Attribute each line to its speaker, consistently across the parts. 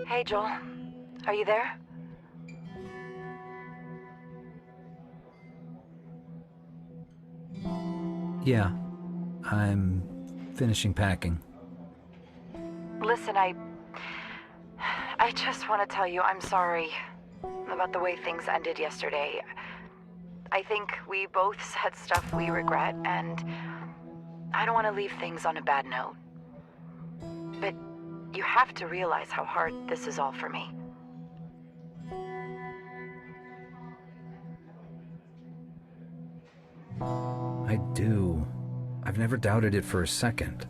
Speaker 1: Hey, Joel. Are you there?
Speaker 2: Yeah, I'm finishing packing.
Speaker 1: Listen, I just want to tell you I'm sorry about the way things ended yesterday. I think we both said stuff we regret, and I don't want to leave things on a bad note. But you have to realize how hard this is all for me.
Speaker 2: I do. I've never doubted it for a second.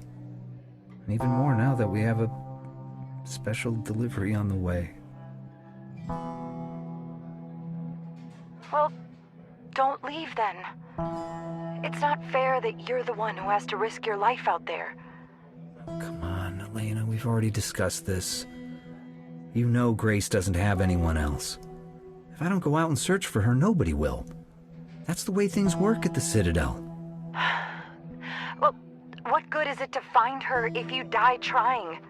Speaker 2: And even more now that we have a special delivery on the way.
Speaker 1: Well, don't leave then. It's not fair that you're the one who has to risk your life out there.
Speaker 2: Come on, Elena, we've already discussed this. You know Grace doesn't have anyone else. If I don't go out and search for her, nobody will. That's the way things work at the Citadel.
Speaker 1: Well, what good is it to find her if you die trying?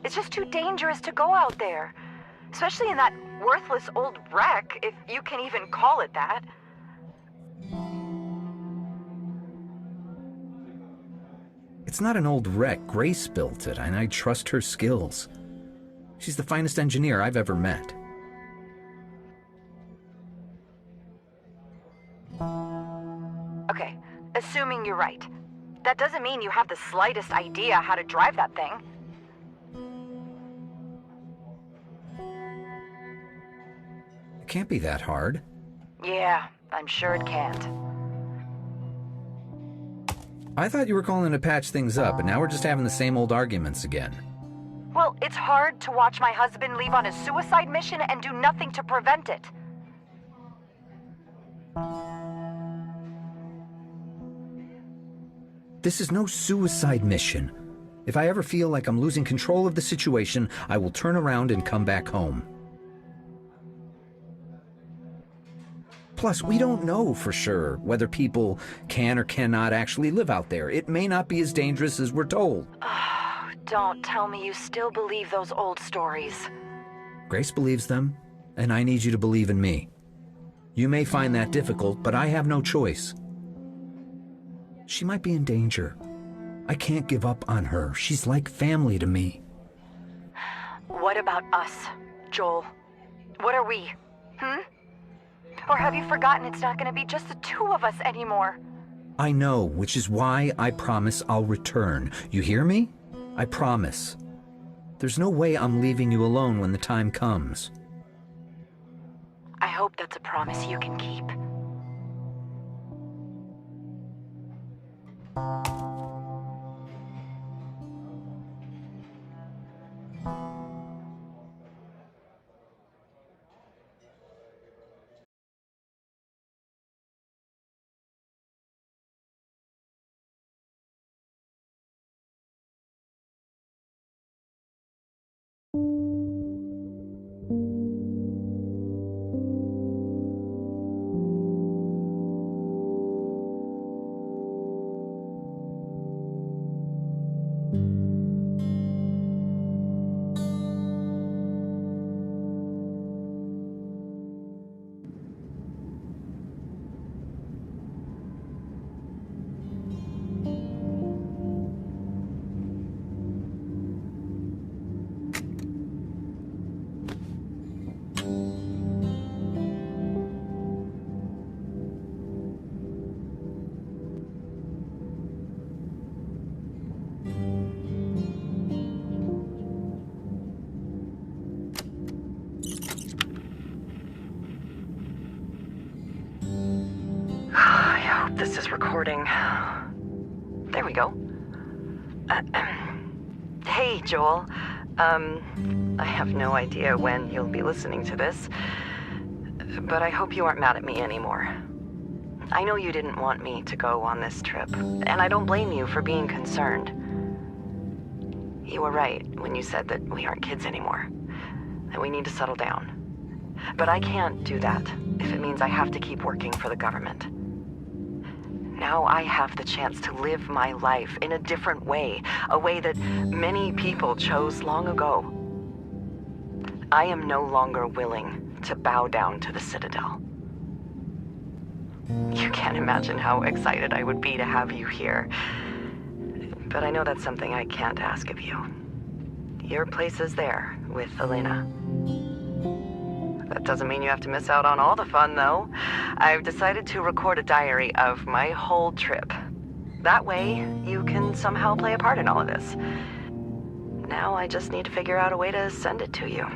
Speaker 1: It's just too dangerous to go out there. Especially in that worthless old wreck, if you can even call it that.
Speaker 2: It's not an old wreck. Grace built it, and I trust her skills. She's the finest engineer I've ever met.
Speaker 1: Okay, assuming you're right. That doesn't mean you have the slightest idea how to drive that thing.
Speaker 2: It can't be that hard.
Speaker 1: Yeah, I'm sure it can't.
Speaker 2: I thought you were calling to patch things up, and now we're just having the same old arguments again.
Speaker 1: Well, it's hard to watch my husband leave on a suicide mission and do nothing to prevent it.
Speaker 2: This is no suicide mission. If I ever feel like I'm losing control of the situation, I will turn around and come back home. Plus, we don't know for sure whether people can or cannot actually live out there. It may not be as dangerous as we're told.
Speaker 1: Oh, don't tell me you still believe those old stories.
Speaker 2: Grace believes them, and I need you to believe in me. You may find that difficult, but I have no choice. She might be in danger. I can't give up on her. She's like family to me.
Speaker 1: What about us, Joel? What are we? Or have you forgotten it's not going to be just the two of us anymore?
Speaker 2: I know, which is why I promise I'll return. You hear me? I promise. There's no way I'm leaving you alone when the time comes.
Speaker 1: I hope that's a promise you can keep. I hope this is recording. There we go. Hey, Joel. I have no idea when you'll be listening to this, but I hope you aren't mad at me anymore. I know you didn't want me to go on this trip, and I don't blame you for being concerned. You were right when you said that we aren't kids anymore, and we need to settle down. But I can't do that if it means I have to keep working for the government. Now I have the chance to live my life in a different way, a way that many people chose long ago. I am no longer willing to bow down to the Citadel. You can't imagine how excited I would be to have you here. But I know that's something I can't ask of you. Your place is there with Elena. That doesn't mean you have to miss out on all the fun, though. I've decided to record a diary of my whole trip. That way, you can somehow play a part in all of this. Now I just need to figure out a way to send it to you.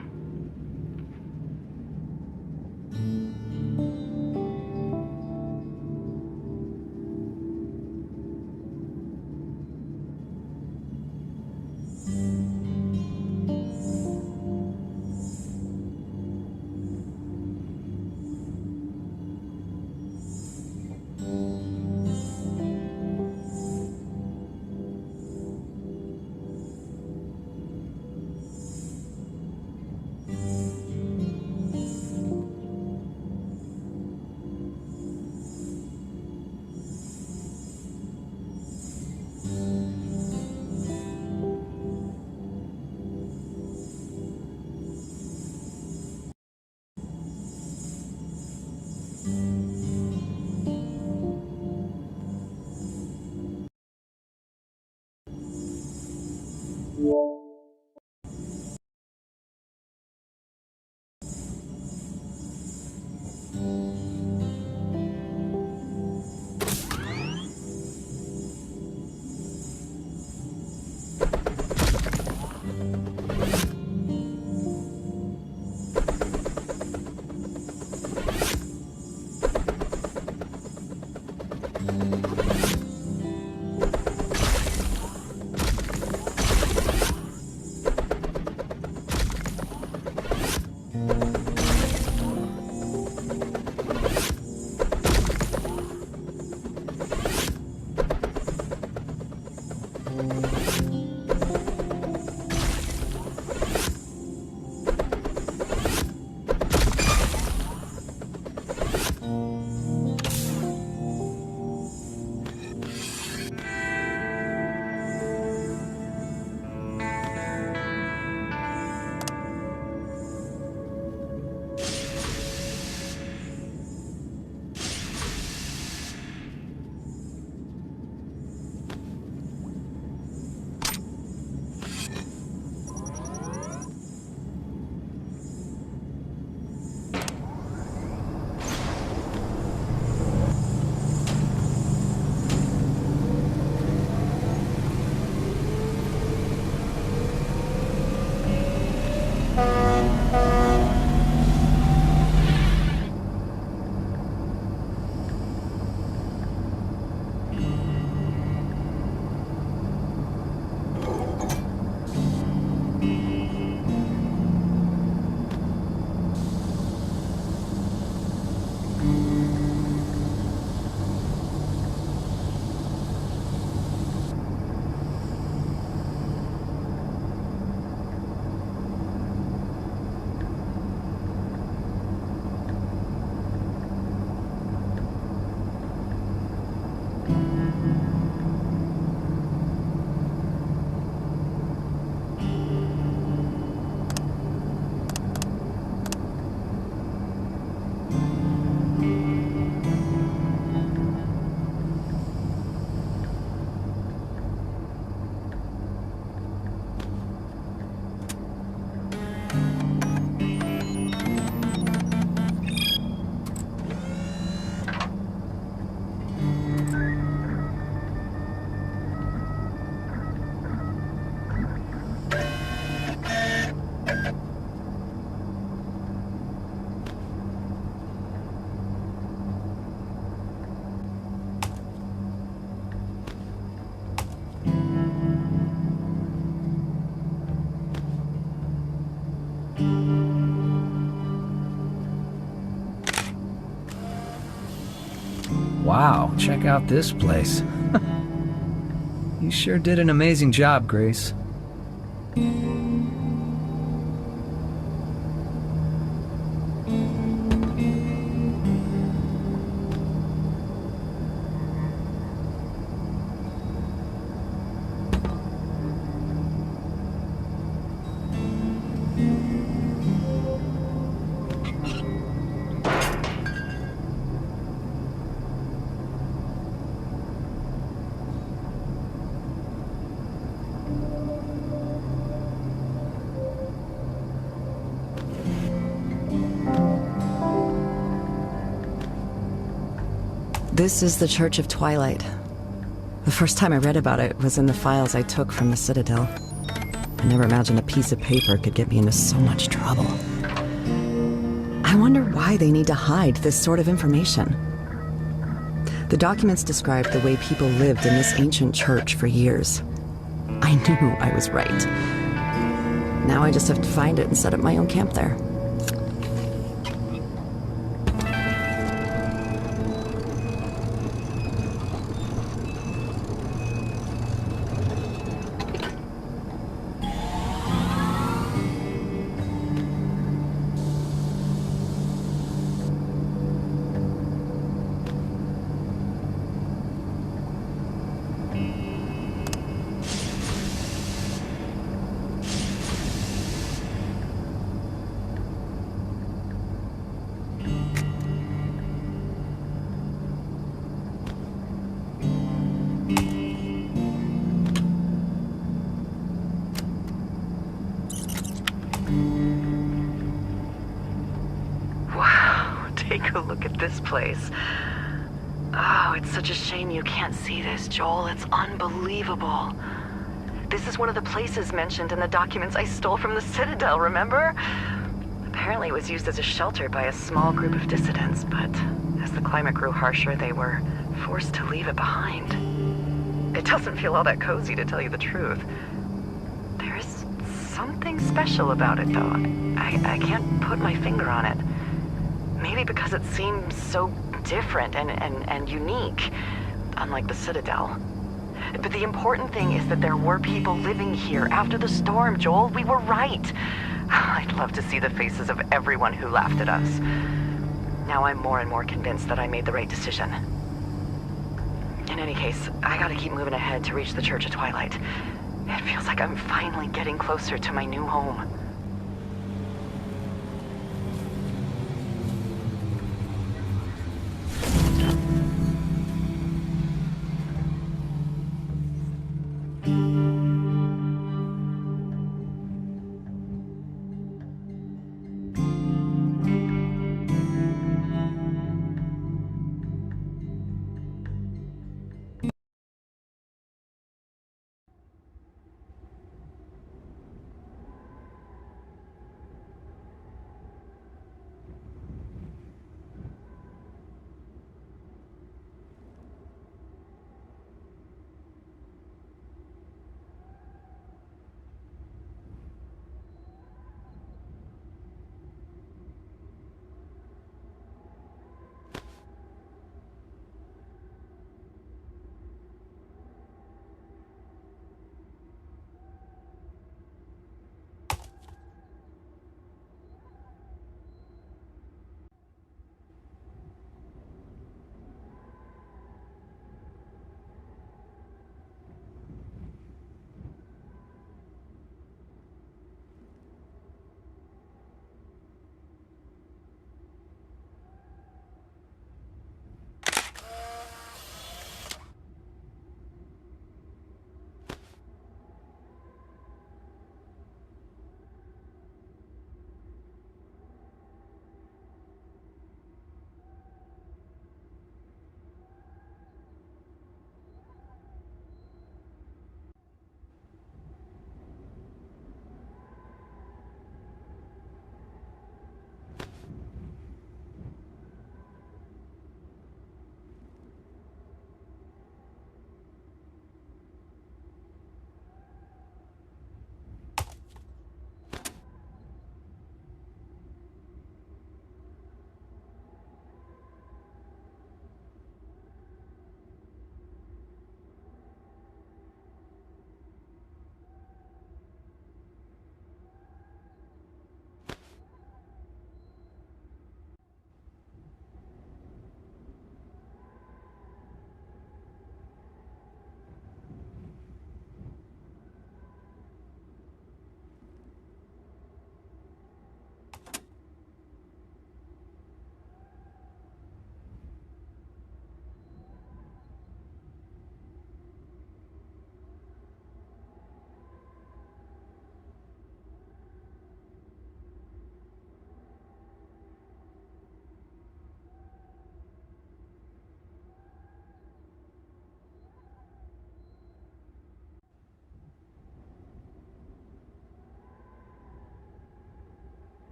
Speaker 2: Wow, check out this place. You sure did an amazing job, Grace.
Speaker 3: This is the Church of Twilight. The first time I read about it was in the files I took from the Citadel. I never imagined a piece of paper could get me into so much trouble. I wonder why they need to hide this sort of information. The documents describe the way people lived in this ancient church for years. I knew I was right. Now I just have to find it and set up my own camp there.
Speaker 1: Take a look at this place. Oh, it's such a shame you can't see this, Joel. It's unbelievable. This is one of the places mentioned in the documents I stole from the Citadel, remember? Apparently it was used as a shelter by a small group of dissidents, but as the climate grew harsher, they were forced to leave it behind. It doesn't feel all that cozy, to tell you the truth. There is something special about it, though. I can't put my finger on it. Maybe because it seems so different and unique, unlike the Citadel. But the important thing is that there were people living here after the storm, Joel. We were right. I'd love to see the faces of everyone who laughed at us. Now I'm more and more convinced that I made the right decision. In any case, I gotta keep moving ahead to reach the Church of Twilight. It feels like I'm finally getting closer to my new home.